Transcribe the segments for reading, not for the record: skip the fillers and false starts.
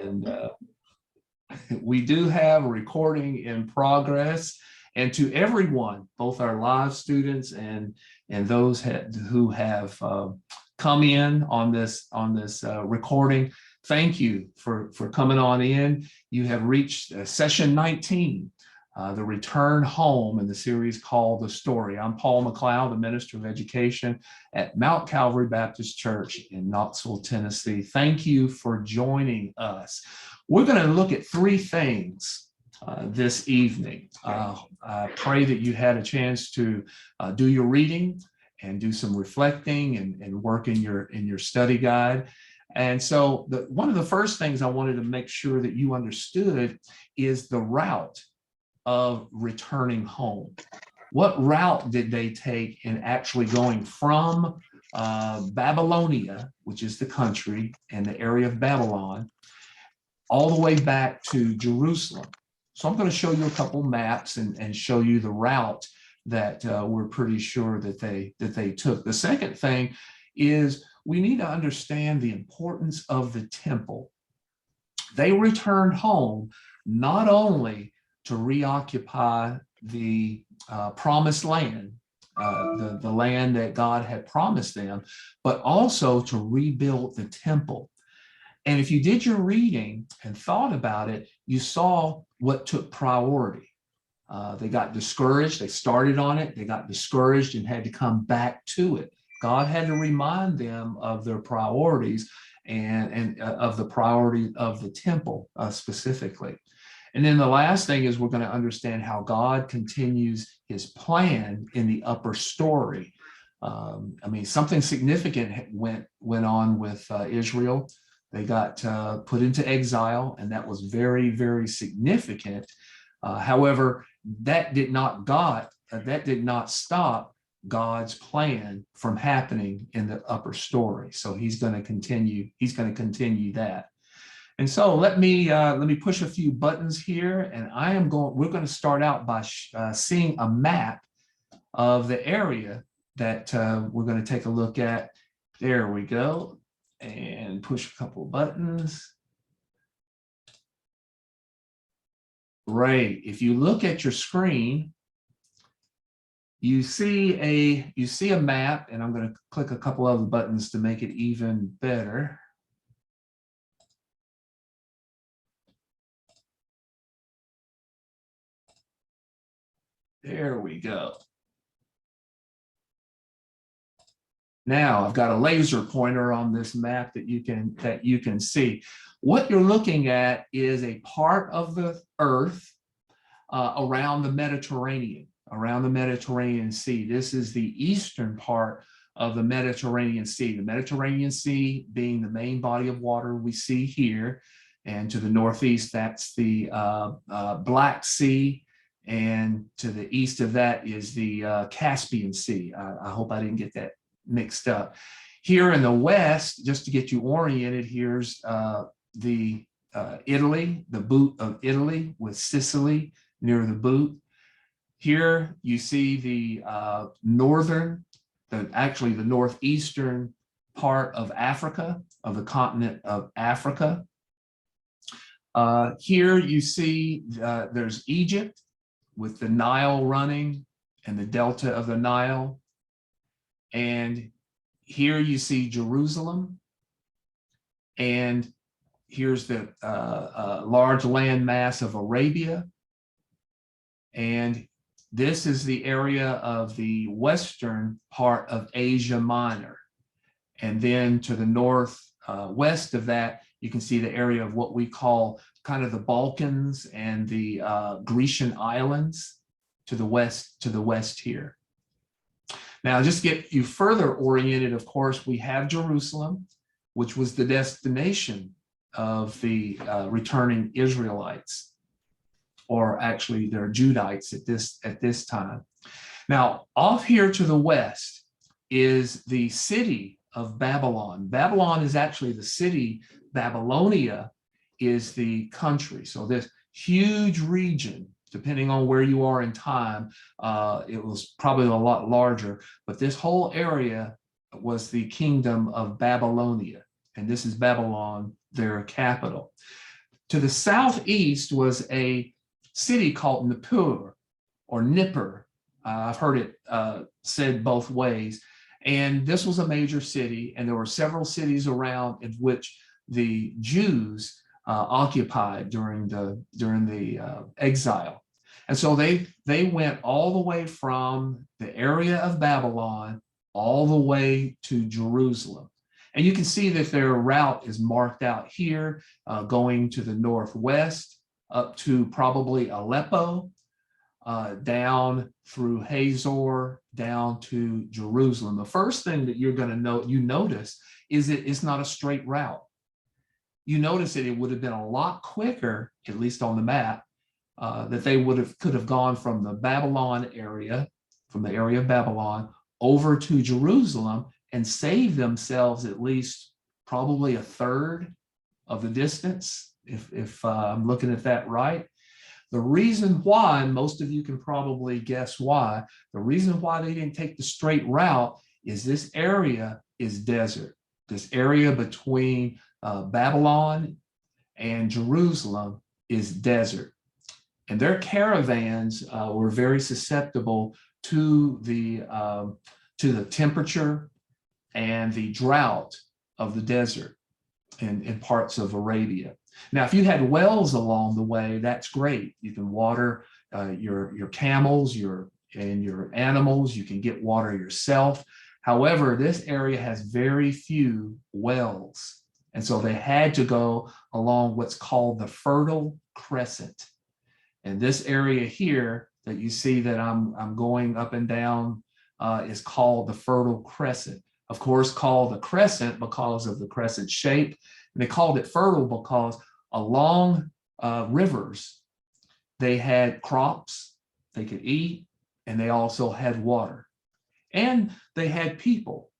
And we do have a recording in progress. And to everyone, both our live students and those who have come in on this recording, thank you for coming on in. You have reached session 19, the return home in the series called The Story. I'm Paul McLeod, the Minister of Education at Mount Calvary Baptist Church in Knoxville, Tennessee. Thank you for joining us. We're going to look at three things this evening. I pray that you had a chance to do your reading and do some reflecting and work in your study guide. And so one of the first things I wanted to make sure that you understood is the route of returning home. What route did they take in actually going from Babylonia, which is the country and the area of Babylon, all the way back to Jerusalem? So I'm going to show you a couple maps and show you the route that we're pretty sure that they took. The second thing is we need to understand the importance of the temple. They returned home not only to reoccupy the promised land, the land that God had promised them, but also to rebuild the temple. And if you did your reading and thought about it, you saw what took priority. They got discouraged. They started on it. They got discouraged and had to come back to it. God had to remind them of their priorities and of the priority of the temple specifically. And then the last thing is we're going to understand how God continues his plan in the upper story. I mean, something significant went on with Israel. They got put into exile, and that was very, very significant. However, that did not stop God's plan from happening in the upper story. So he's going to continue that. And so let me push a few buttons here, and we're going to start out by seeing a map of the area that we're going to take a look at. There we go. And push a couple of buttons. Great. If you look at your screen, you see a map, and I'm going to click a couple of the buttons to make it even better. There we go. Now I've got a laser pointer on this map that you can see. What you're looking at is a part of the earth around the Mediterranean Sea. This is the eastern part of the Mediterranean Sea. The Mediterranean Sea being the main body of water we see here, and to the northeast, that's the Black Sea, and to the east of that is the Caspian Sea. I hope I didn't get that mixed up. Here in the west, just to get you oriented, here's the Italy, the boot of Italy with Sicily near the boot. Here you see the the northeastern part of Africa, of the continent of Africa. Here you see there's Egypt with the Nile running and the delta of the Nile. And here you see Jerusalem, and here's the large landmass of Arabia, and this is the area of the western part of Asia Minor. And then to the northwest of that, you can see the area of what we call kind of the Balkans and the Grecian islands to the west here. Now, just to get you further oriented, of course, we have Jerusalem, which was the destination of the returning Israelites, or actually they're Judites at this time. Now, off here to the west is the city of Babylon. Babylon is actually the city. Babylonia is the country. So this huge region, depending on where you are in time, it was probably a lot larger, but this whole area was the kingdom of Babylonia, and this is Babylon, their capital. To the southeast was a city called Nippur or Nipper. I've heard it said both ways. And this was a major city, and there were several cities around in which the Jews occupied during the exile. And so they went all the way from the area of Babylon all the way to Jerusalem. And you can see that their route is marked out here, going to the northwest up to probably Aleppo, down through Hazor, down to Jerusalem. The first thing that you're going to notice is that it's not a straight route. You notice that it would have been a lot quicker, at least on the map, that they could have gone from the Babylon area, from the area of Babylon, over to Jerusalem and saved themselves at least probably a third of the distance, if I'm looking at that right. The reason why, and most of you can probably guess why, the reason why they didn't take the straight route is this area is desert. This area between Babylon and Jerusalem is desert. And their caravans were very susceptible to the temperature and the drought of the desert in parts of Arabia. Now, if you had wells along the way, that's great. You can water your camels, your animals. You can get water yourself. However, this area has very few wells. And so they had to go along what's called the Fertile Crescent. And this area here that you see that I'm going up and down is called the Fertile Crescent. Of course, called the crescent because of the crescent shape. And they called it fertile because along rivers, they had crops they could eat, and they also had water. And they had people.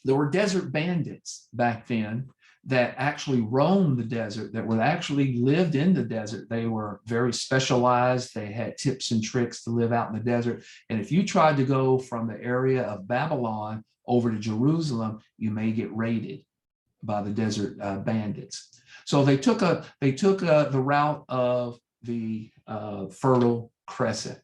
There were desert bandits back then that actually roamed the desert, that would actually lived in the desert. They were very specialized. They had tips and tricks to live out in the desert. And if you tried to go from the area of Babylon over to Jerusalem, you may get raided by the desert bandits. So they took the route of the Fertile Crescent.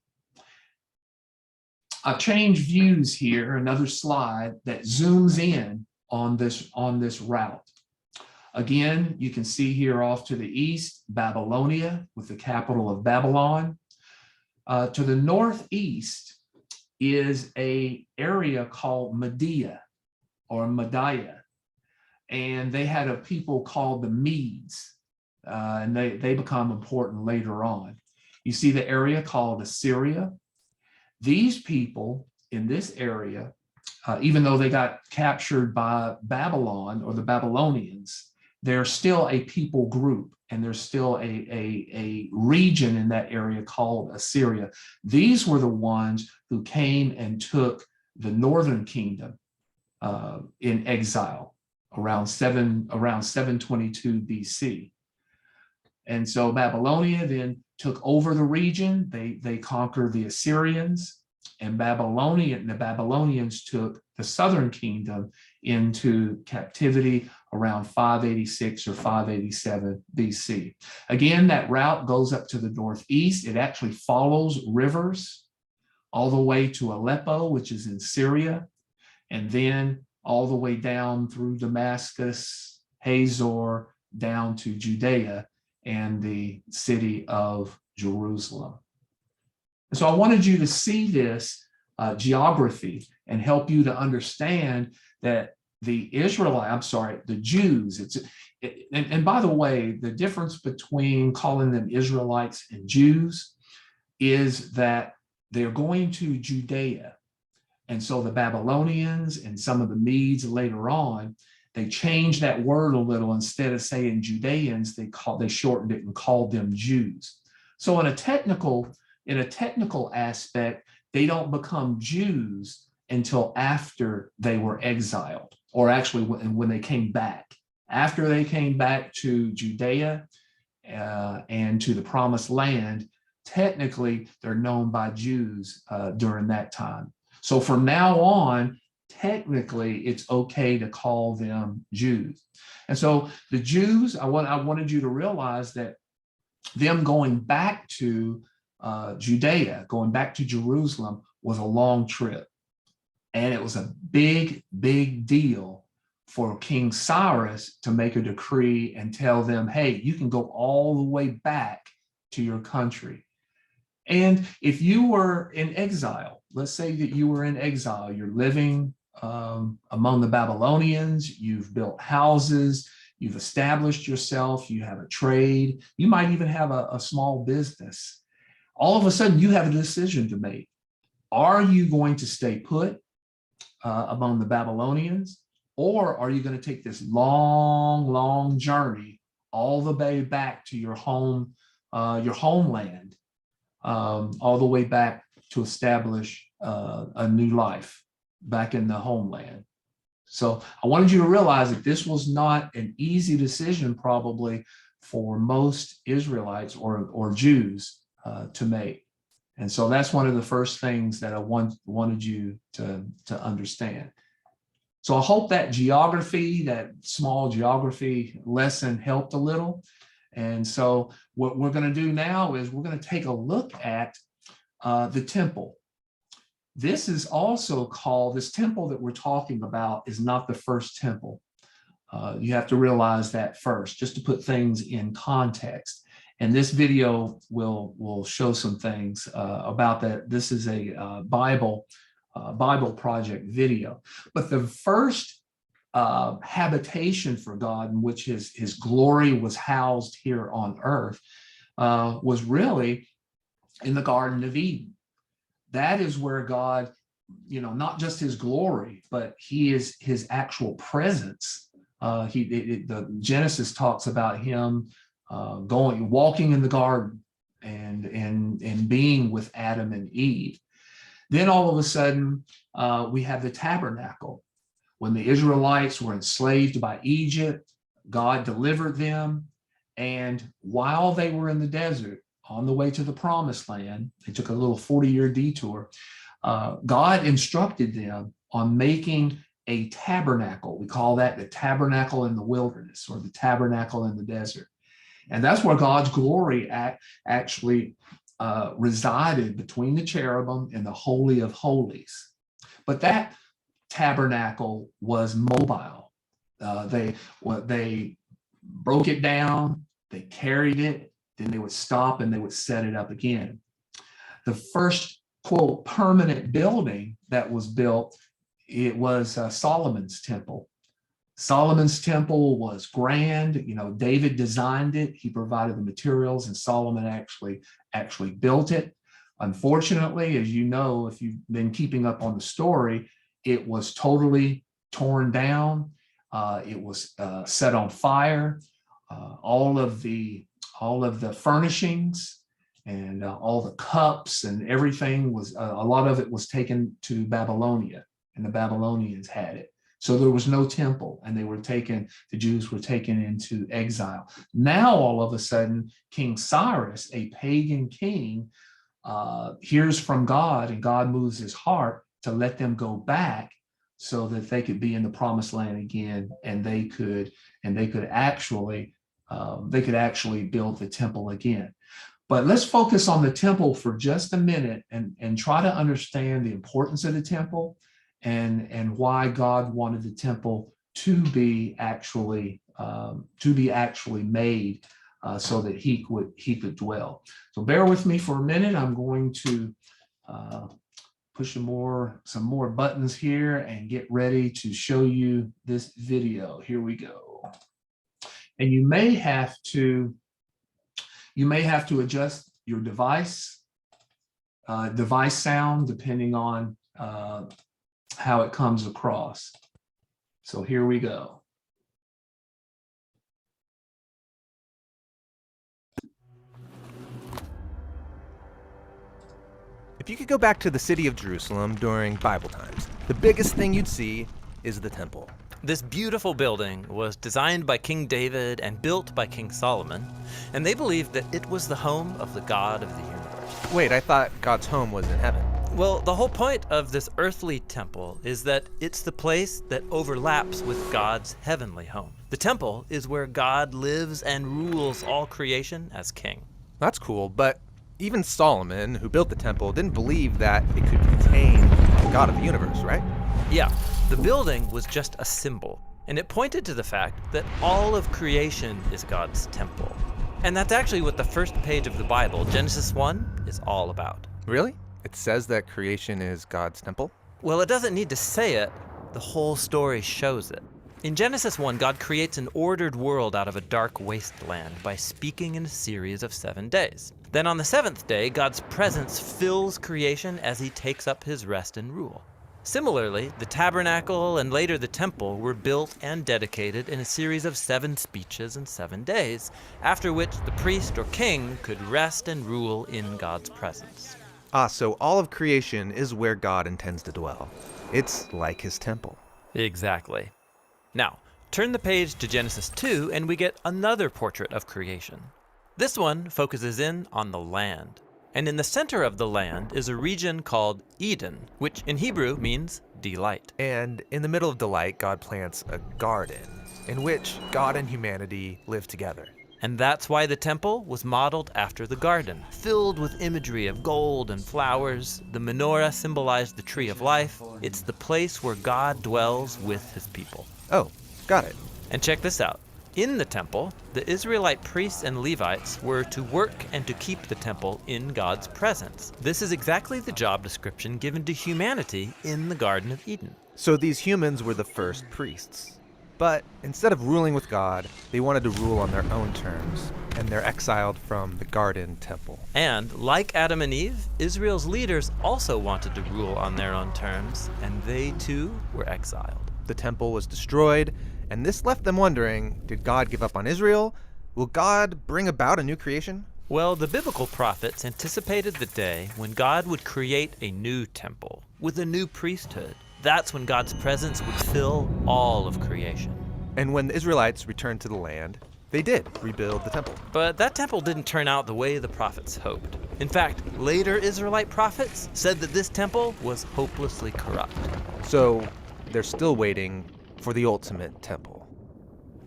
I've changed views here, another slide that zooms in on this route. Again, you can see here off to the east, Babylonia with the capital of Babylon. To the northeast is an area called Media or Media. And they had a people called the Medes, and they become important later on. You see the area called Assyria. These people in this area, even though they got captured by Babylon or the Babylonians, they're still a people group, and there's still a region in that area called Assyria. These were the ones who came and took the northern kingdom in exile around 722 BC. And so Babylonia then took over the region. They conquered the Assyrians, and the Babylonians took the southern kingdom into captivity around 586 or 587 BC. Again, that route goes up to the northeast. It actually follows rivers all the way to Aleppo, which is in Syria, and then all the way down through Damascus, Hazor, down to Judea and the city of Jerusalem. And so I wanted you to see this geography and help you to understand that the Jews, and by the way, the difference between calling them Israelites and Jews is that they're going to Judea. And so the Babylonians and some of the Medes later on, they changed that word a little. Instead of saying Judeans, they shortened it and called them Jews. So in a technical aspect, they don't become Jews until after they were exiled, or actually when they came back. After they came back to Judea and to the promised land, technically they're known by Jews during that time. So from now on, technically it's okay to call them Jews. And so the Jews, I wanted you to realize that them going back to Judea, going back to Jerusalem, was a long trip. And it was a big, big deal for King Cyrus to make a decree and tell them, hey, you can go all the way back to your country. And if you were in exile, let's say that you were in exile, you're living among the Babylonians, you've built houses, you've established yourself, you have a trade, you might even have a small business. All of a sudden, you have a decision to make. Are you going to stay put among the Babylonians, or are you going to take this long, long journey all the way back to your home, your homeland, all the way back to establish a new life back in the homeland? So I wanted you to realize that this was not an easy decision, probably for most Israelites or Jews to make. And so that's one of the first things that I wanted you to understand. So I hope that geography, that small geography lesson helped a little. And so what we're going to do now is we're going to take a look at the temple. This is also called, this temple that we're talking about is not the first temple. You have to realize that first, just to put things in context. And this video will show some things about that. This is a Bible Project video. But the first habitation for God in which his glory was housed here on earth was really in the Garden of Eden. That is where God, not just his glory, but his actual presence. The Genesis talks about him walking in the garden and being with Adam and Eve. Then all of a sudden, we have the tabernacle. When the Israelites were enslaved by Egypt, God delivered them. And while they were in the desert, on the way to the promised land, they took a little 40-year detour. God instructed them on making a tabernacle. We call that the tabernacle in the wilderness, or the tabernacle in the desert. And that's where God's glory actually resided, between the cherubim and the Holy of Holies. But that tabernacle was mobile. They broke it down, they carried it, then they would stop and they would set it up again. The first, quote, permanent building that was built, it was Solomon's temple. Solomon's temple was grand. David designed it. He provided the materials, and Solomon actually built it. Unfortunately, as you know, if you've been keeping up on the story, it was totally torn down. It was set on fire. All of the furnishings and all the cups and everything was, a lot of it was taken to Babylonia, and the Babylonians had it. So there was no temple, and the Jews were taken into exile. Now, all of a sudden, King Cyrus, a pagan king, hears from God, and God moves his heart to let them go back so that they could be in the promised land again, and they could actually build the temple again. But let's focus on the temple for just a minute and try to understand the importance of the temple and why God wanted the temple to be actually made so that he could dwell. So bear with me for a minute. I'm going to push some more buttons here and get ready to show you this video. Here we go. And you may have to adjust your device sound depending on how it comes across. So here we go. If you could go back to the city of Jerusalem during Bible times, the biggest thing you'd see is the temple. This beautiful building was designed by King David and built by King Solomon, and they believed that it was the home of the God of the universe. Wait, I thought God's home was in heaven. Well, the whole point of this earthly temple is that it's the place that overlaps with God's heavenly home. The temple is where God lives and rules all creation as king. That's cool, but even Solomon, who built the temple, didn't believe that it could contain the God of the universe, right? Yeah, the building was just a symbol, and it pointed to the fact that all of creation is God's temple. And that's actually what the first page of the Bible, Genesis 1, is all about. Really? It says that creation is God's temple? Well, it doesn't need to say it. The whole story shows it. In Genesis 1, God creates an ordered world out of a dark wasteland by speaking in a series of 7 days. Then on the 7th day, God's presence fills creation as he takes up his rest and rule. Similarly, the tabernacle and later the temple were built and dedicated in a series of 7 speeches in 7 days, after which the priest or king could rest and rule in God's presence. So all of creation is where God intends to dwell. It's like his temple. Exactly. Now, turn the page to Genesis 2 and we get another portrait of creation. This one focuses in on the land. And in the center of the land is a region called Eden, which in Hebrew means delight. And in the middle of delight, God plants a garden in which God and humanity live together. And that's why the temple was modeled after the garden, filled with imagery of gold and flowers. The menorah symbolized the tree of life. It's the place where God dwells with his people. Oh, got it. And check this out. In the temple, the Israelite priests and Levites were to work and to keep the temple in God's presence. This is exactly the job description given to humanity in the Garden of Eden. So these humans were the first priests. But instead of ruling with God, they wanted to rule on their own terms, and they're exiled from the garden temple. And like Adam and Eve, Israel's leaders also wanted to rule on their own terms, and they too were exiled. The temple was destroyed, and this left them wondering, did God give up on Israel? Will God bring about a new creation? Well, the biblical prophets anticipated the day when God would create a new temple with a new priesthood. That's when God's presence would fill all of creation. And when the Israelites returned to the land, they did rebuild the temple. But that temple didn't turn out the way the prophets hoped. In fact, later Israelite prophets said that this temple was hopelessly corrupt. So they're still waiting for the ultimate temple.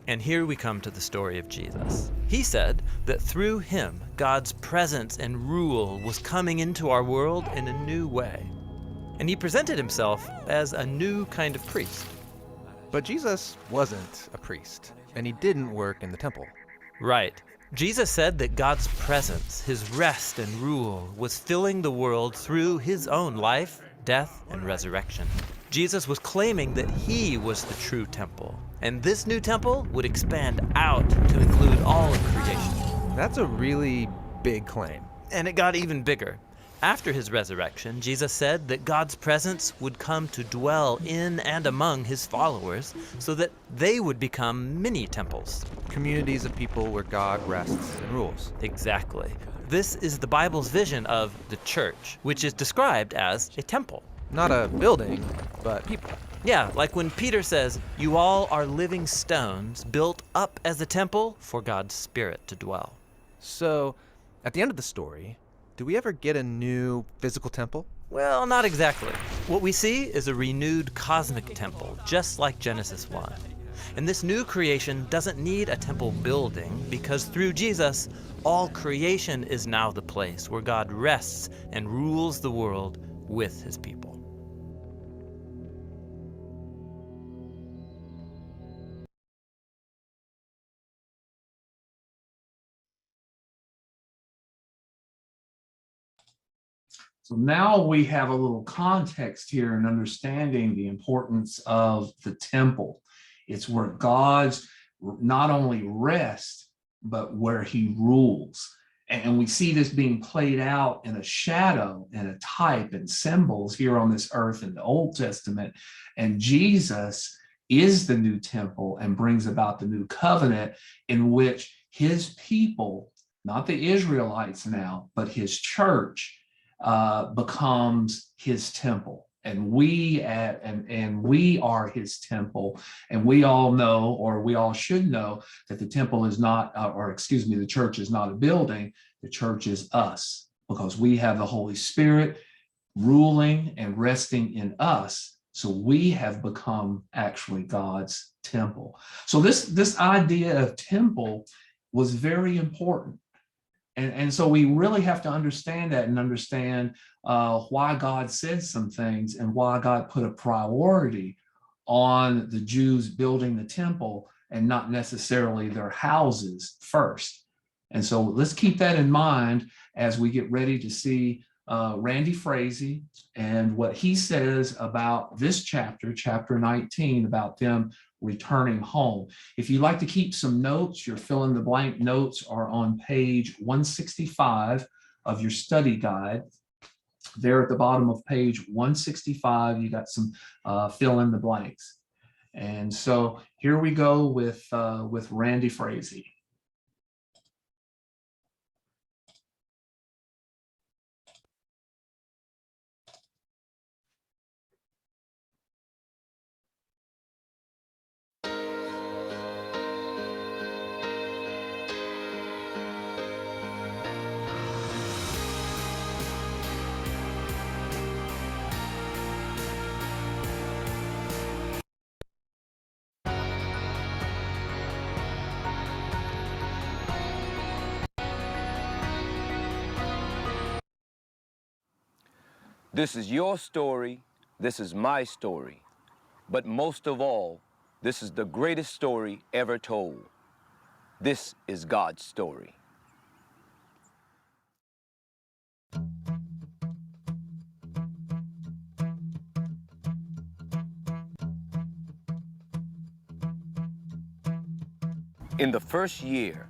And here we come to the story of Jesus. He said that through him, God's presence and rule was coming into our world in a new way. And he presented himself as a new kind of priest. But Jesus wasn't a priest, and he didn't work in the temple. Right. Jesus said that God's presence, his rest and rule, was filling the world through his own life, death, and resurrection. Jesus was claiming that he was the true temple, and this new temple would expand out to include all of creation. That's a really big claim. And it got even bigger. After his resurrection, Jesus said that God's presence would come to dwell in and among his followers so that they would become mini temples. Communities of people where God rests and rules. Exactly. This is the Bible's vision of the church, which is described as a temple. Not a building, but people. Yeah, like when Peter says, "You all are living stones built up as a temple for God's Spirit to dwell." So, at the end of the story, do we ever get a new physical temple? Well, not exactly. What we see is a renewed cosmic temple, just like Genesis 1. And this new creation doesn't need a temple building because through Jesus, all creation is now the place where God rests and rules the world with his people. So now we have a little context here in understanding the importance of the temple. It's where God's not only rests, but where he rules. And we see this being played out in a shadow and a type and symbols here on this earth in the Old Testament. And Jesus is the new temple and brings about the new covenant in which his people, not the Israelites now, but his church, becomes his temple, and we are his temple, and we all know, or we all should know, that the temple is not, the church is not a building. The church is us, because we have the Holy Spirit ruling and resting in us. So we have become actually God's temple. So this idea of temple was very important. And so we really have to understand that and understand why God said some things and why God put a priority on the Jews building the temple and not necessarily their houses first. And so let's keep that in mind as we get ready to see Randy Frazee and what he says about this chapter, chapter 19, about them returning home. If you'd like to keep some notes, your fill in the blank notes are on page 165 of your study guide. There at the bottom of page 165, you got some fill in the blanks. And so here we go with Randy Frazee. This is your story, this is my story, but most of all, this is the greatest story ever told. This is God's story. In the first year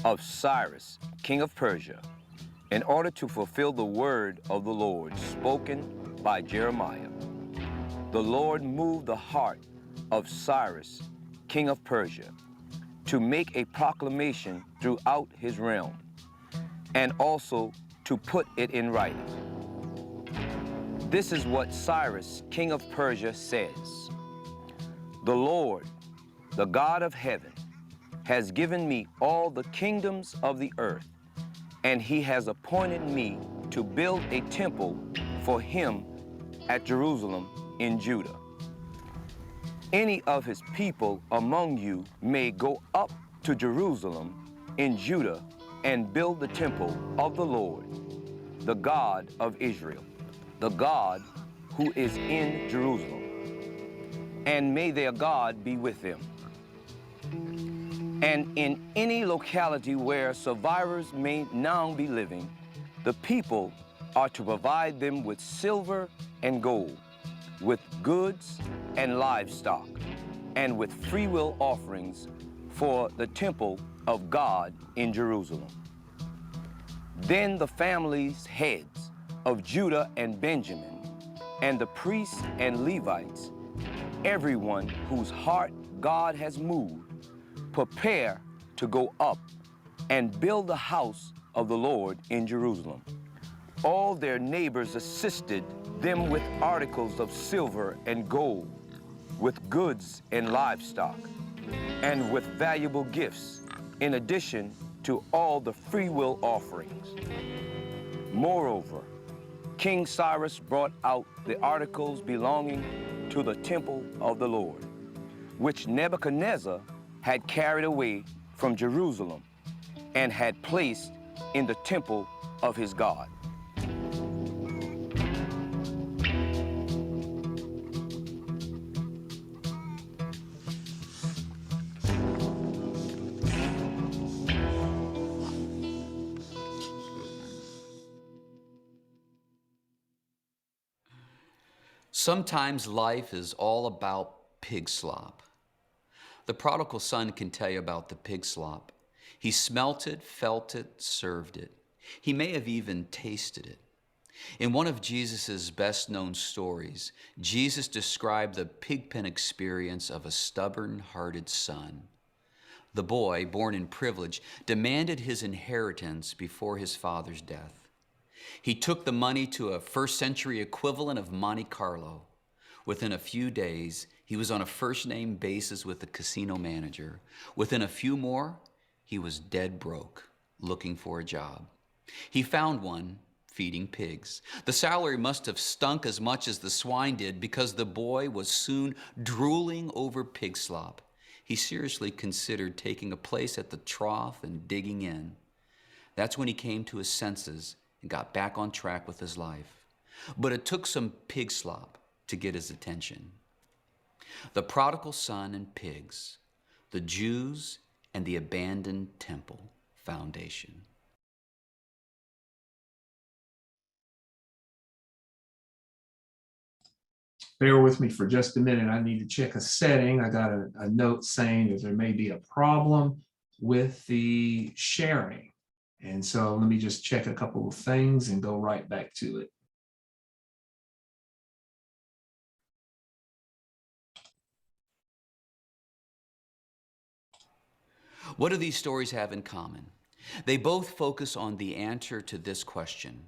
of Cyrus, king of Persia, in order to fulfill the word of the Lord spoken by Jeremiah, the Lord moved the heart of Cyrus, king of Persia, to make a proclamation throughout his realm, and also to put it in writing. This is what Cyrus, king of Persia, says. The Lord, the God of heaven, has given me all the kingdoms of the earth, and he has appointed me to build a temple for him at Jerusalem in Judah. Any of his people among you may go up to Jerusalem in Judah and build the temple of the Lord, the God of Israel, the God who is in Jerusalem. And may their God be with them. And in any locality where survivors may now be living, the people are to provide them with silver and gold, with goods and livestock, and with freewill offerings for the temple of God in Jerusalem. Then the families' heads of Judah and Benjamin, and the priests and Levites, everyone whose heart God has moved, prepare to go up and build the house of the Lord in Jerusalem. All their neighbors assisted them with articles of silver and gold, with goods and livestock, and with valuable gifts, in addition to all the freewill offerings. Moreover, King Cyrus brought out the articles belonging to the temple of the Lord, which Nebuchadnezzar had carried away from Jerusalem and had placed in the temple of his God. Sometimes life is all about pig slop. The prodigal son can tell you about the pig slop. He smelt it, felt it, served it. He may have even tasted it. In one of Jesus' best-known stories, Jesus described the pigpen experience of a stubborn-hearted son. The boy, born in privilege, demanded his inheritance before his father's death. He took the money to a first-century equivalent of Monte Carlo. Within a few days, he was on a first-name basis with the casino manager. Within a few more, he was dead broke, looking for a job. He found one, feeding pigs. The salary must have stunk as much as the swine did because the boy was soon drooling over pig slop. He seriously considered taking a place at the trough and digging in. That's when he came to his senses and got back on track with his life. But it took some pig slop to get his attention. The prodigal son and pigs, the Jews and the abandoned temple foundation. Bear with me for just a minute. I need to check a setting. I got a note saying that there may be a problem with the sharing. And so let me just check a couple of things and go right back to it. What do these stories have in common? They both focus on the answer to this question.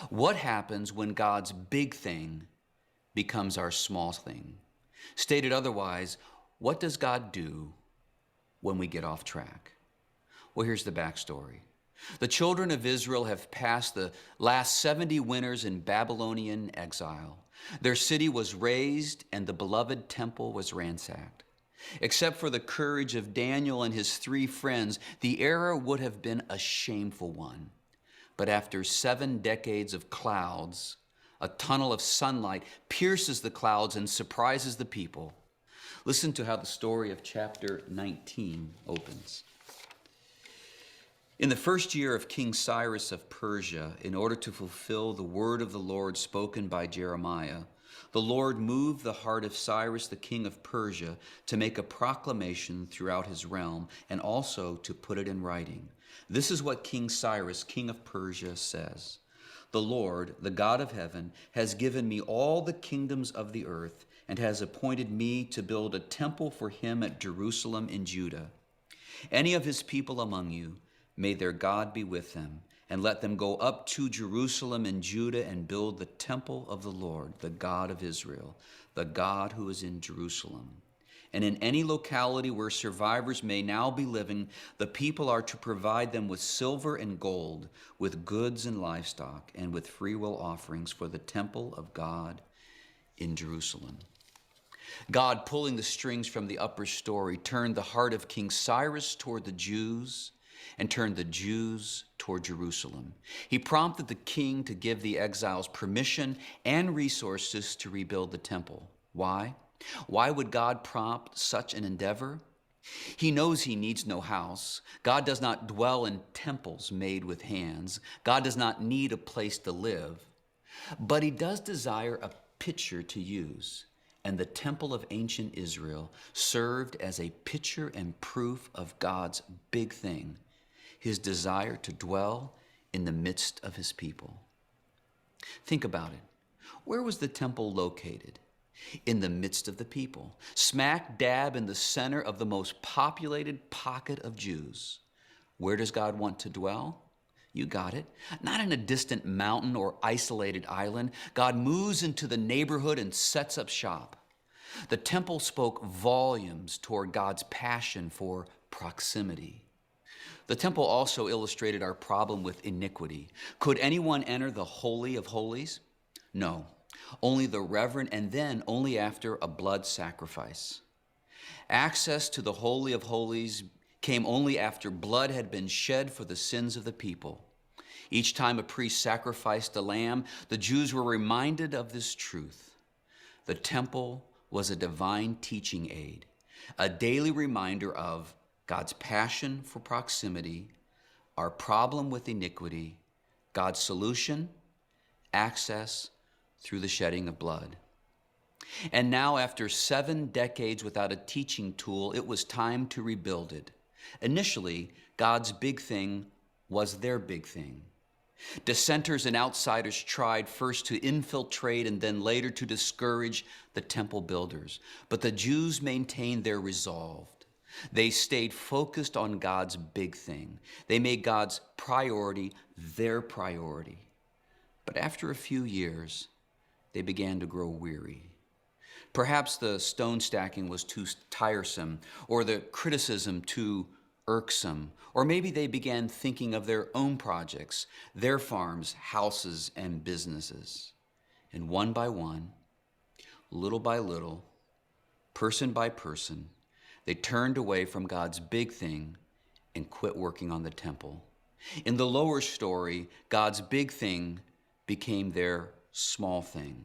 What happens when God's big thing becomes our small thing? Stated otherwise, what does God do when we get off track? Well, here's the backstory. The children of Israel have passed the last 70 winters in Babylonian exile. Their city was razed and the beloved temple was ransacked. Except for the courage of Daniel and his 3 friends, the era would have been a shameful one. But after 7 decades of clouds, a tunnel of sunlight pierces the clouds and surprises the people. Listen to how the story of chapter 19 opens. In the first year of King Cyrus of Persia, in order to fulfill the word of the Lord spoken by Jeremiah, the Lord moved the heart of Cyrus, the king of Persia, to make a proclamation throughout his realm and also to put it in writing. This is what King Cyrus, king of Persia, says. The Lord, the God of heaven, has given me all the kingdoms of the earth and has appointed me to build a temple for him at Jerusalem in Judah. Any of his people among you, may their God be with them, and let them go up to Jerusalem and Judah and build the temple of the Lord, the God of Israel, the God who is in Jerusalem. And in any locality where survivors may now be living, the people are to provide them with silver and gold, with goods and livestock, and with freewill offerings for the temple of God in Jerusalem. God, pulling the strings from the upper story, turned the heart of King Cyrus toward the Jews and turned the Jews toward Jerusalem. He prompted the king to give the exiles permission and resources to rebuild the temple. Why? Why would God prompt such an endeavor? He knows he needs no house. God does not dwell in temples made with hands. God does not need a place to live. But he does desire a picture to use. And the temple of ancient Israel served as a picture and proof of God's big thing, his desire to dwell in the midst of his people. Think about it. Where was the temple located? In the midst of the people, smack dab in the center of the most populated pocket of Jews. Where does God want to dwell? You got it. Not in a distant mountain or isolated island. God moves into the neighborhood and sets up shop. The temple spoke volumes toward God's passion for proximity. The temple also illustrated our problem with iniquity. Could anyone enter the Holy of Holies? No, only the reverend, and then only after a blood sacrifice. Access to the Holy of Holies came only after blood had been shed for the sins of the people. Each time a priest sacrificed a lamb, the Jews were reminded of this truth. The temple was a divine teaching aid, a daily reminder of God's passion for proximity, our problem with iniquity, God's solution, access through the shedding of blood. And now, after 7 decades without a teaching tool, it was time to rebuild it. Initially, God's big thing was their big thing. Dissenters and outsiders tried first to infiltrate and then later to discourage the temple builders. But the Jews maintained their resolve. They stayed focused on God's big thing. They made God's priority their priority. But after a few years, they began to grow weary. Perhaps the stone stacking was too tiresome, or the criticism too irksome, or maybe they began thinking of their own projects, their farms, houses, and businesses. And one by one, little by little, person by person, they turned away from God's big thing and quit working on the temple. In the lower story, God's big thing became their small thing.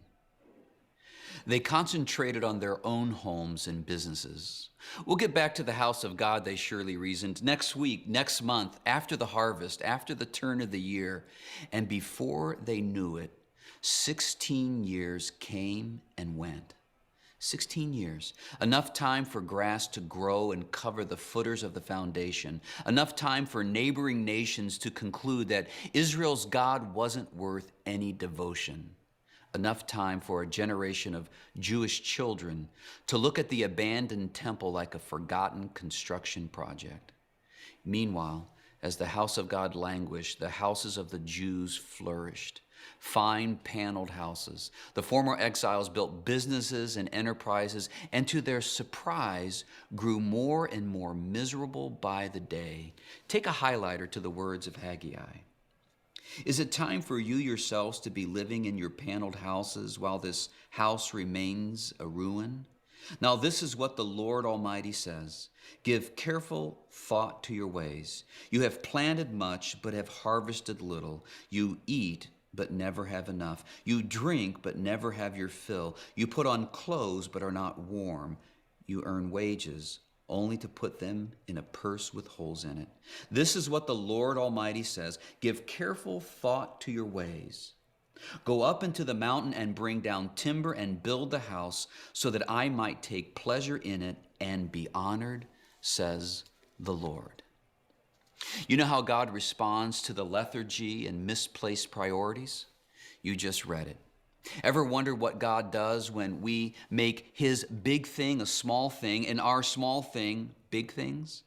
They concentrated on their own homes and businesses. We'll get back to the house of God, they surely reasoned, next week, next month, after the harvest, after the turn of the year. And before they knew it, 16 years came and went. 16 years, enough time for grass to grow and cover the footers of the foundation, enough time for neighboring nations to conclude that Israel's God wasn't worth any devotion, enough time for a generation of Jewish children to look at the abandoned temple like a forgotten construction project. Meanwhile, as the house of God languished, the houses of the Jews flourished. Fine paneled houses. The former exiles built businesses and enterprises, and to their surprise, grew more and more miserable by the day. Take a highlighter to the words of Haggai. Is it time for you yourselves to be living in your paneled houses while this house remains a ruin? Now this is what the Lord Almighty says. Give careful thought to your ways. You have planted much, but have harvested little. You eat, but never have enough. You drink, but never have your fill. You put on clothes, but are not warm. You earn wages, only to put them in a purse with holes in it. This is what the Lord Almighty says. Give careful thought to your ways. Go up into the mountain and bring down timber and build the house so that I might take pleasure in it and be honored, says the Lord. You know how God responds to the lethargy and misplaced priorities? You just read it. Ever wonder what God does when we make his big thing a small thing and our small thing big things?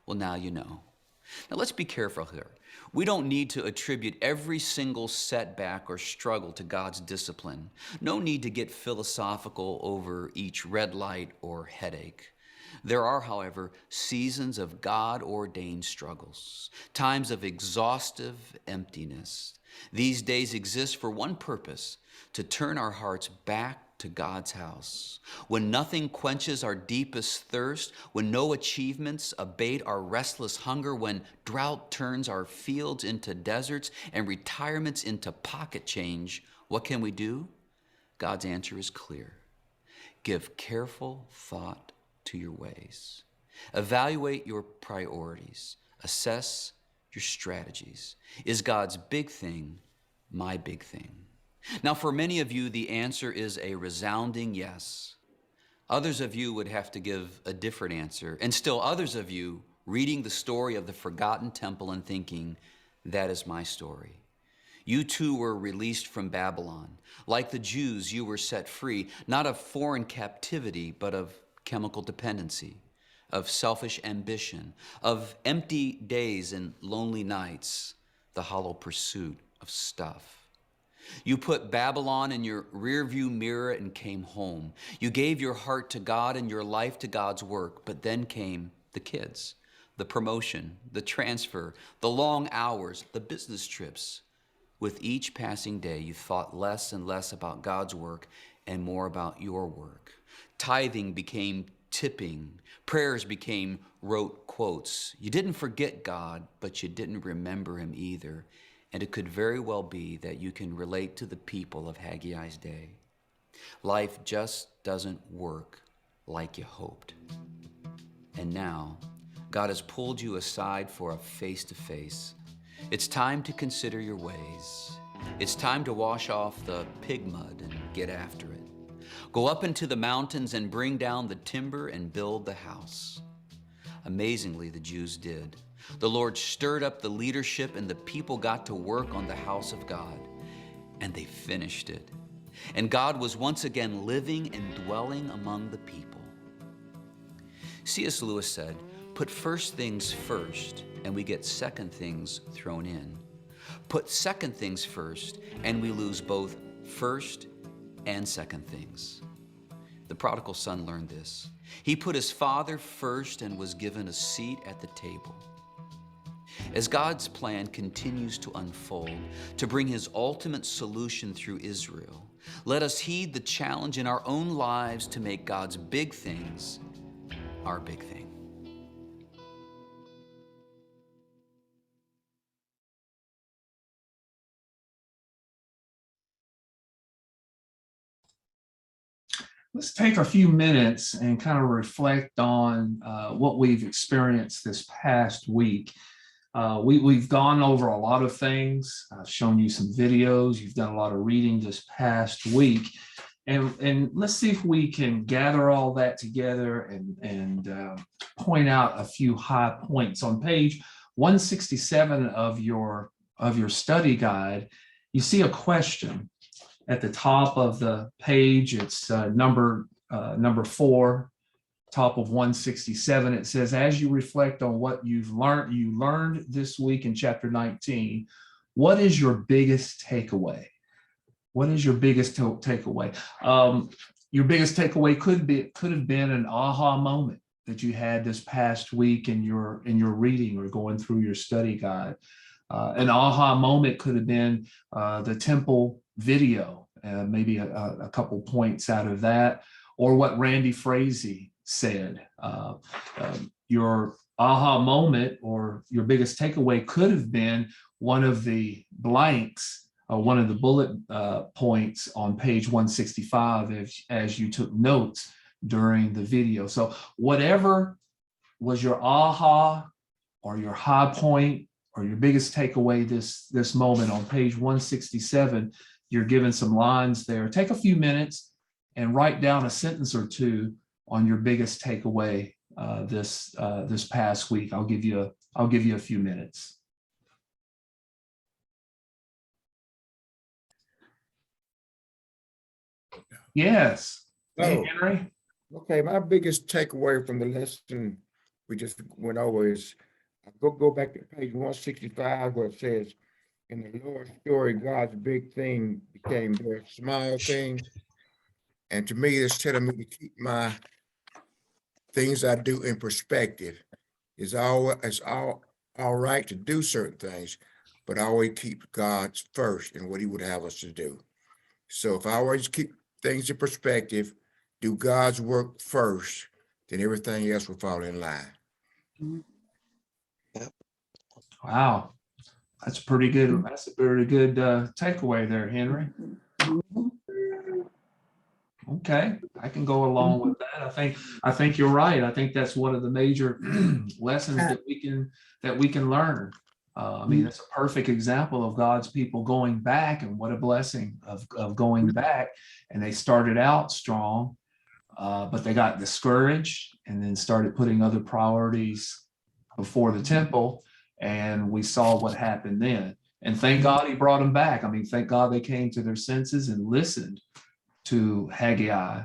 Well, now you know. Now let's be careful here. We don't need to attribute every single setback or struggle to God's discipline. No need to get philosophical over each red light or headache. There are, however, seasons of God-ordained struggles, times of exhaustive emptiness. These days exist for one purpose, to turn our hearts back to God's house. When nothing quenches our deepest thirst, when no achievements abate our restless hunger, when drought turns our fields into deserts and retirements into pocket change, what can we do? God's answer is clear. Give careful thought to your ways. Evaluate your priorities. Assess your strategies. Is God's big thing my big thing? Now, for many of you, the answer is a resounding yes. Others of you would have to give a different answer. And still others of you reading the story of the forgotten temple and thinking, that is my story. You too were released from Babylon. Like the Jews, you were set free, not of foreign captivity, but of chemical dependency, of selfish ambition, of empty days and lonely nights, the hollow pursuit of stuff. You put Babylon in your rearview mirror and came home. You gave your heart to God and your life to God's work, but then came the kids, the promotion, the transfer, the long hours, the business trips. With each passing day, you thought less and less about God's work and more about your work. Tithing became tipping. Prayers became rote quotes. You didn't forget God, but you didn't remember him either. And it could very well be that you can relate to the people of Haggai's day. Life just doesn't work like you hoped. And now, God has pulled you aside for a face-to-face. It's time to consider your ways. It's time to wash off the pig mud and get after it. Go up into the mountains and bring down the timber and build the house. Amazingly, the Jews did. The Lord stirred up the leadership and the people got to work on the house of God, and they finished it. And God was once again living and dwelling among the people. C.S. Lewis said, put first things first, and we get second things thrown in. Put second things first, and we lose both first and second things. The prodigal son learned this. He put his Father first and was given a seat at the table. As God's plan continues to unfold to bring his ultimate solution through Israel, let us heed the challenge in our own lives to make God's big things our big thing. Let's take a few minutes and kind of reflect on what we've experienced this past week. We've gone over a lot of things. I've shown you some videos. You've done a lot of reading this past week. And let's see if we can gather all that together and point out a few high points. On page 167 of your study guide, you see a question at the top of the page. It's number 4, top of 167. It says, as you reflect on what you learned this week in chapter 19, what is your biggest takeaway? What is your biggest takeaway? Your biggest takeaway could have been an aha moment that you had this past week in your reading or going through your study guide. An aha moment could have been the temple video, maybe a couple points out of that, or what Randy Frazee said. Your aha moment or your biggest takeaway could have been one of the blanks, one of the bullet points on page 165 as you took notes during the video. So whatever was your aha or your high point or your biggest takeaway this moment on page 167, you're given some lines there. Take a few minutes and write down a sentence or two on your biggest takeaway this past week. I'll give you a few minutes. Yes. Hey, Henry. Okay, my biggest takeaway from the lesson we just went over is go back to page 165 where it says, in the Lord's story, God's big thing became their small thing. And to me, it's telling me to keep my things I do in perspective. It's all right to do certain things, but I always keep God's first and what he would have us to do. So if I always keep things in perspective, do God's work first, then everything else will fall in line. Wow. That's a pretty good takeaway there, Henry. Okay, I can go along with that. I think you're right. I think that's one of the major lessons that we can learn. I mean, it's a perfect example of God's people going back, and what a blessing of going back. And they started out strong, but they got discouraged and then started putting other priorities before the temple. And we saw what happened then. And thank God he brought them back. I mean, thank God they came to their senses and listened to Haggai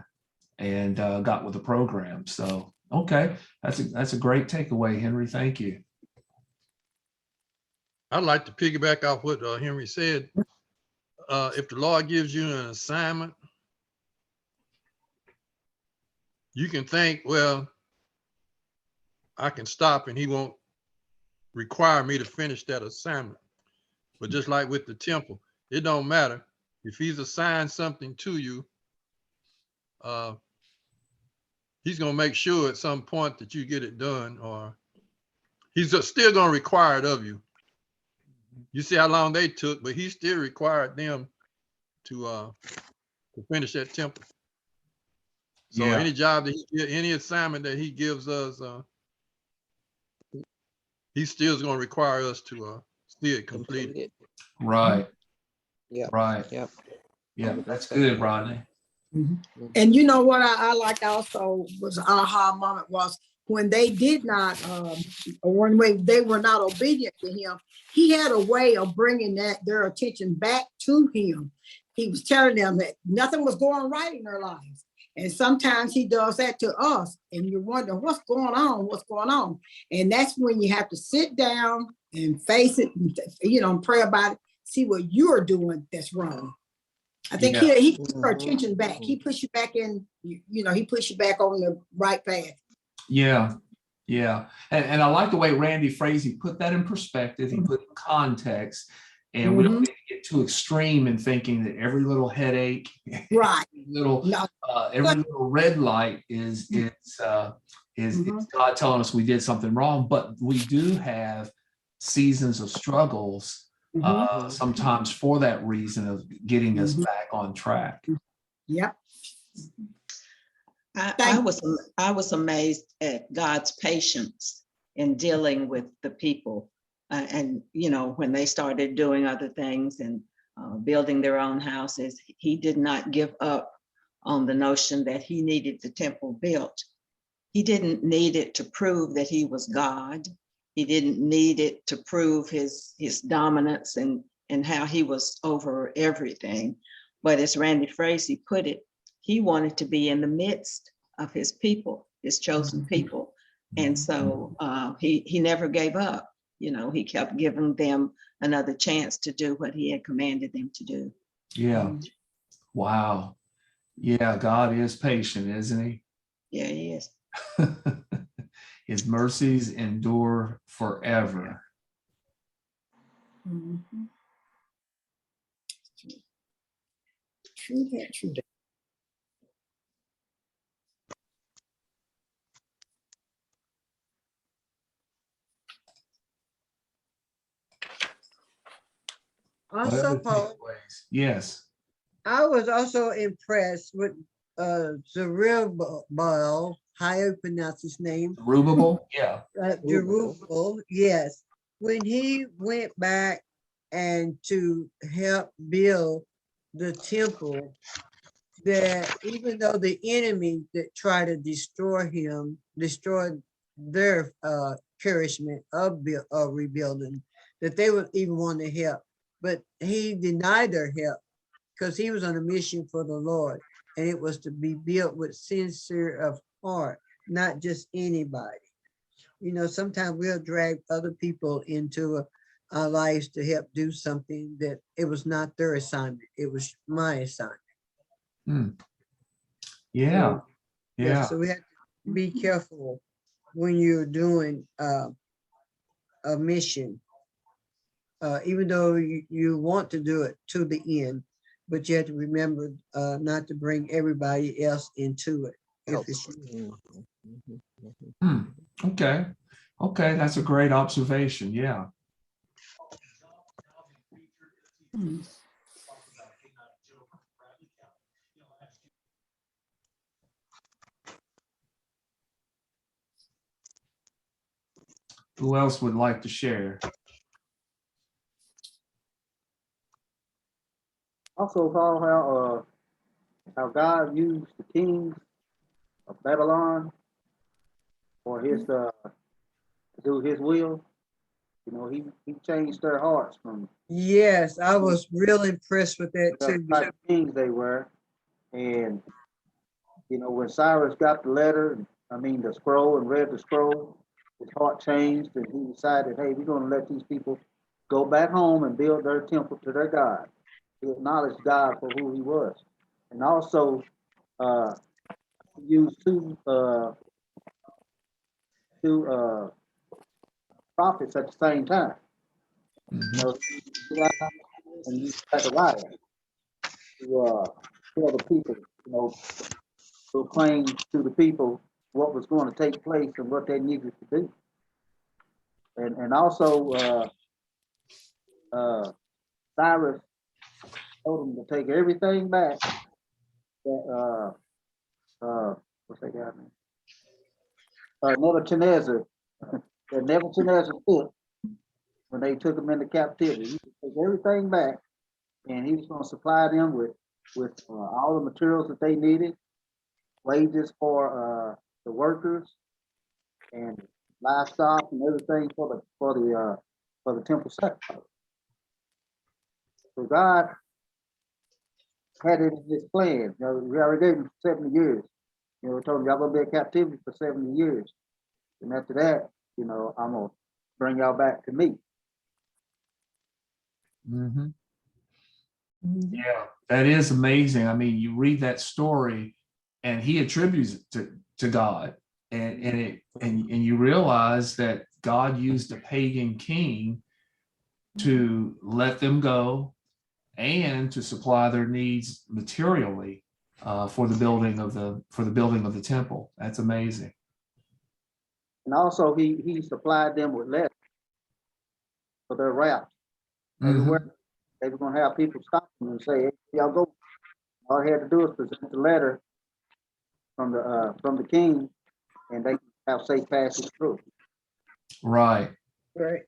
and got with the program. So, okay, that's a great takeaway, Henry. Thank you. I'd like to piggyback off what Henry said. If the Lord gives you an assignment, you can think, well, I can stop and he won't require me to finish that assignment. But just like with the temple, it don't matter. If he's assigned something to you, he's going to make sure at some point that you get it done, or he's still going to require it of you. You see how long they took, but he still required them to finish that temple. So Yeah. any job that any assignment that he gives us, he still is going to require us to see it completed. Right. Yeah. Right. Yep. Yeah, that's good, Rodney. And you know what I liked also was an aha moment was when they did not, or when they were not obedient to him, he had a way of bringing their attention back to him. He was telling them that nothing was going right in their lives. And sometimes he does that to us, and you wonder what's going on. And that's when you have to sit down and face it, and, pray about it, see what you're doing that's wrong. I think Yeah. he puts our attention back. He puts you back in, he puts you back on the right path. Yeah. Yeah. And I like the way Randy Frazee put that in perspective. He put context, and we don't need to get too extreme in thinking that every little headache, Right. every little red light is God telling us we did something wrong. But we do have seasons of struggles, sometimes for that reason of getting us back on track. Yep. I was amazed at God's patience in dealing with the people. And, when they started doing other things and building their own houses, he did not give up on the notion that he needed the temple built. He didn't need it to prove that he was God. He didn't need it to prove his dominance and how he was over everything. But as Randy Frazee put it, he wanted to be in the midst of his people, his chosen people. And so he never gave up. He kept giving them another chance to do what he had commanded them to do. Yeah. Wow. Yeah, God is patient, isn't he? Yeah, he is. His mercies endure forever. True that, true that. What other Also, Paul, takeaways? Yes. I was also impressed with Zerubbabel, how you pronounce his name? Zerubbabel? Yeah. Zerubbabel, yes. When he went back and to help build the temple, that even though the enemy that tried to destroy him, destroyed their encouragement of rebuilding, that they would even want to help. But he denied their help because he was on a mission for the Lord, and it was to be built with sincere of heart, not just anybody. Sometimes we'll drag other people into our lives to help do something that it was not their assignment. It was my assignment. Yeah. Yeah. So we have to be careful when you're doing a mission. Even though you want to do it to the end, but you have to remember not to bring everybody else into it. If it's Okay. Okay, that's a great observation. Yeah. Who else would like to share? Also, Paul, how God used the kings of Babylon for his to do his will. He changed their hearts from yes, I was real impressed with that the too. type of kings they were. And when Cyrus got the letter, the scroll, and read the scroll, his heart changed, and he decided, hey, we're going to let these people go back home and build their temple to their God. He acknowledged God for who he was. And also used two prophets at the same time. And used Zechariah to tell the people, proclaim to the people what was going to take place and what they needed to do. And also Cyrus told them to take everything back that what's that guy's name? Nebuchadnezzar that Nebuchadnezzar took when they took him into captivity. He took everything back, and he was going to supply them with all the materials that they needed, wages for the workers, and livestock and everything for the temple sacrifice. So God had it in his plan. We already gave him 70 years. We told him y'all gonna be in captivity for 70 years. And after that, I'm gonna bring y'all back to me. Yeah, that is amazing. I mean, you read that story and he attributes it to God. And you realize that God used a pagan king to let them go and to supply their needs materially for the building of the temple. That's amazing. And also he supplied them with lead for their route. Everywhere they were gonna have people stop them and say, hey, y'all go. All they had to do is present the letter from the king, and they can have safe passage through. Right. Right.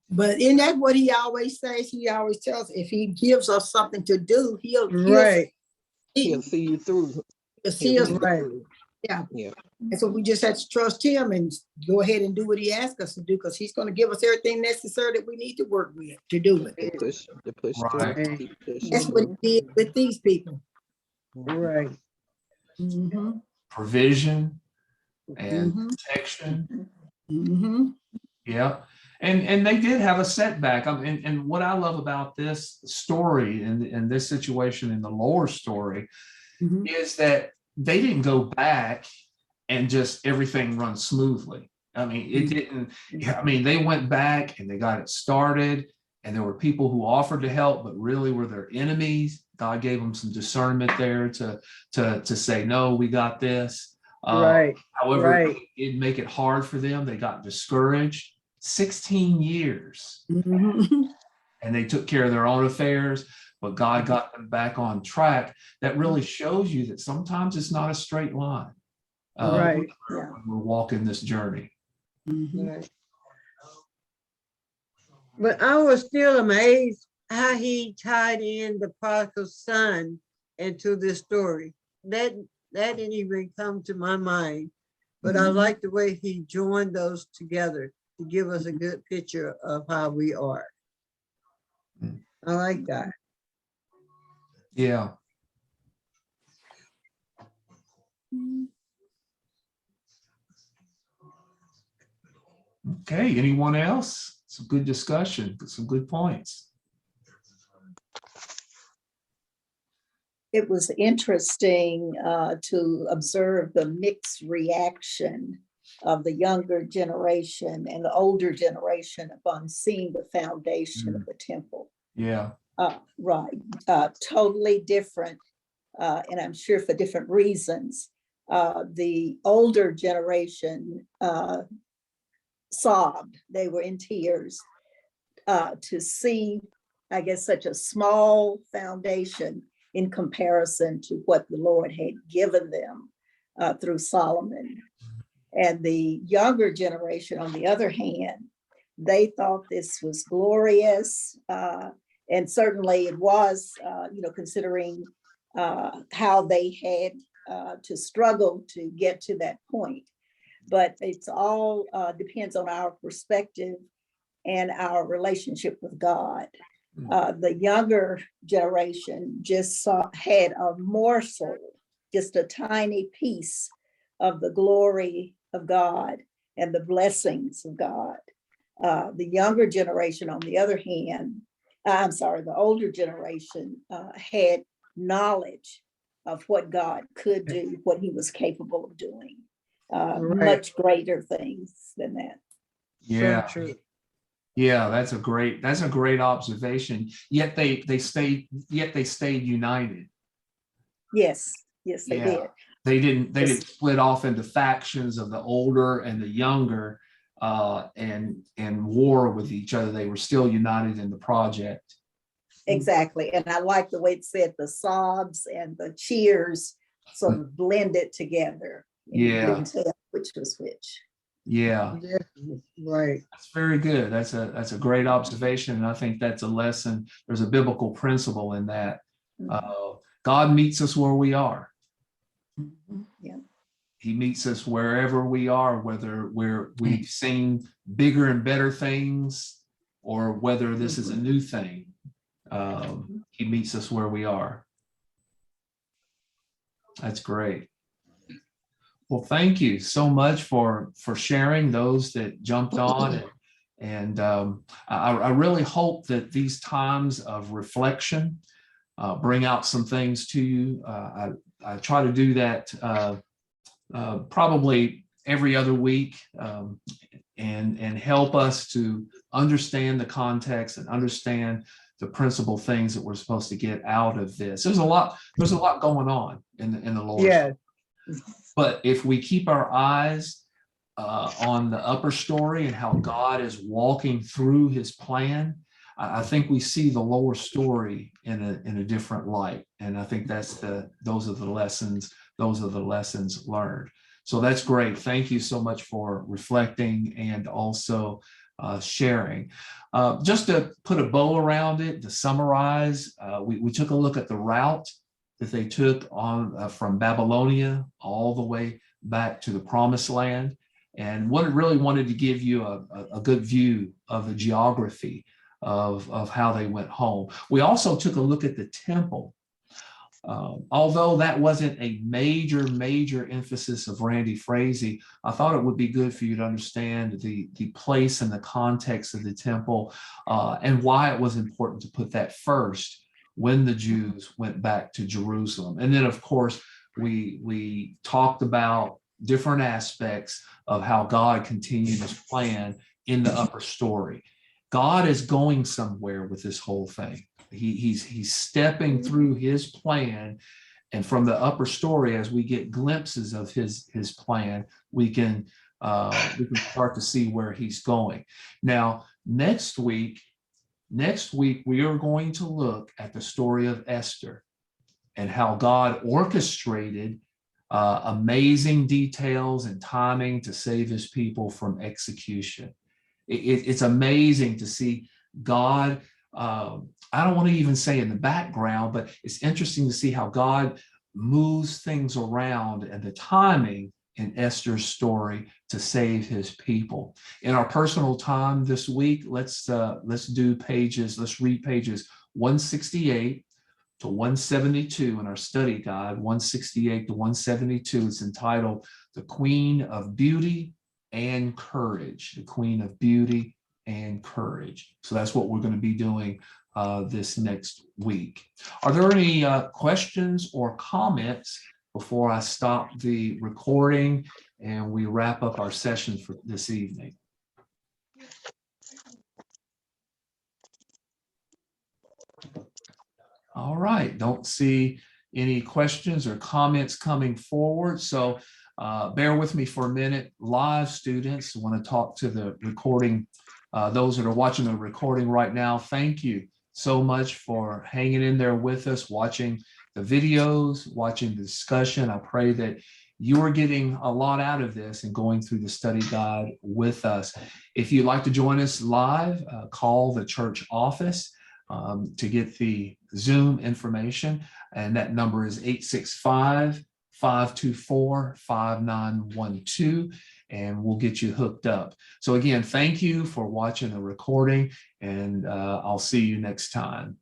But isn't that what he always says? He always tells, if he gives us something to do, he'll Right. He'll see you through. he'll see us. Right. Yeah. Yeah. And so we just have to trust him and go ahead and do what he asks us to do, because he's going to give us everything necessary that we need to work with to do it. To push Right. through. Keep pushing. That's what he did with these people. Right. Mhm. Provision and Mhm. protection. Mhm. Yeah. And they did have a setback. And what I love about this story and this situation in the lower story Mhm. is that they didn't go back and just everything runs smoothly. I mean, it didn't. I mean, they went back and they got it started, and there were people who offered to help, but really were their enemies. God gave them some discernment there to say, no, we got this. Right. However, Right. it'd make it hard for them. They got discouraged. 16 years, Mhm. and they took care of their own affairs, but God got them back on track. That really shows you that sometimes it's not a straight line. Right. When we're walking this journey. Mhm. Right. But I was still amazed how he tied in the prodigal son into this story. That didn't even come to my mind. But I like the way he joined those together to give us a good picture of how we are. I like that. Yeah. Okay, anyone else? Some good discussion, some good points. It was interesting to observe the mixed reaction of the younger generation and the older generation upon seeing the foundation of the temple. Yeah. Right, totally different, and I'm sure for different reasons. The older generation sobbed, they were in tears to see, I guess, such a small foundation in comparison to what the Lord had given them through Solomon. And the younger generation, on the other hand, they thought this was glorious. And certainly it was, considering how they had to struggle to get to that point. But it's all depends on our perspective and our relationship with God. The younger generation just had a morsel, just a tiny piece of the glory of God and the blessings of God. The younger generation, on the other hand, the older generation had knowledge of what God could do, what he was capable of doing, much greater things than that. Yeah. So true. Yeah, that's a great observation. Yet they stayed united. Yes, they did. They didn't split off into factions of the older and the younger and war with each other. They were still united in the project. Exactly. And I like the way it said the sobs and the cheers sort of blended together. You couldn't tell which was which. Yeah. Right. That's very good. That's a great observation. And I think that's a lesson. There's a biblical principle in that. God meets us where we are. Yeah. He meets us wherever we are, whether we've seen bigger and better things or whether this is a new thing. He meets us where we are. That's great. Well, thank you so much for sharing, those that jumped on. And I really hope that these times of reflection bring out some things to you. I try to do that probably every other week, and help us to understand the context and understand the principal things that we're supposed to get out of this. There's a lot going on in the Lord's. Yes. But if we keep our eyes on the upper story and how God is walking through his plan, I think we see the lower story in a different light. And I think those are the lessons learned. So that's great. Thank you so much for reflecting and also sharing. Just to put a bow around it, to summarize, we took a look at the route that they took on from Babylonia all the way back to the Promised Land, and really wanted to give you a good view of the geography of how they went home. We also took a look at the temple. Although that wasn't a major emphasis of Randy Frazee, I thought it would be good for you to understand the place and the context of the temple, and why it was important to put that first when the Jews went back to Jerusalem. And then, of course, we talked about different aspects of how God continued his plan in the upper story. God is going somewhere with this whole thing. He's stepping through his plan, and from the upper story, as we get glimpses of his plan, we can start to see where he's going. Now, next week we are going to look at the story of Esther and how God orchestrated amazing details and timing to save his people from execution. It's amazing to see God. I don't want to even say in the background, but it's interesting to see how God moves things around and the timing in Esther's story to save his people. In our personal time this week, let's read pages 168 to 172 in our study guide, 168 to 172. It's entitled The Queen of Beauty and Courage, the Queen of Beauty and Courage. So that's what we're going to be doing this next week. Are there any questions or comments before I stop the recording and we wrap up our session for this evening? All right, don't see any questions or comments coming forward. So bear with me for a minute. Live students, want to talk to the recording. Those that are watching the recording right now, thank you so much for hanging in there with us, watching the videos, watching the discussion. I pray that you are getting a lot out of this and going through the study guide with us. If you'd like to join us live, call the church office to get the Zoom information. And that number is 865-524-5912. And we'll get you hooked up. So again, thank you for watching the recording, and I'll see you next time.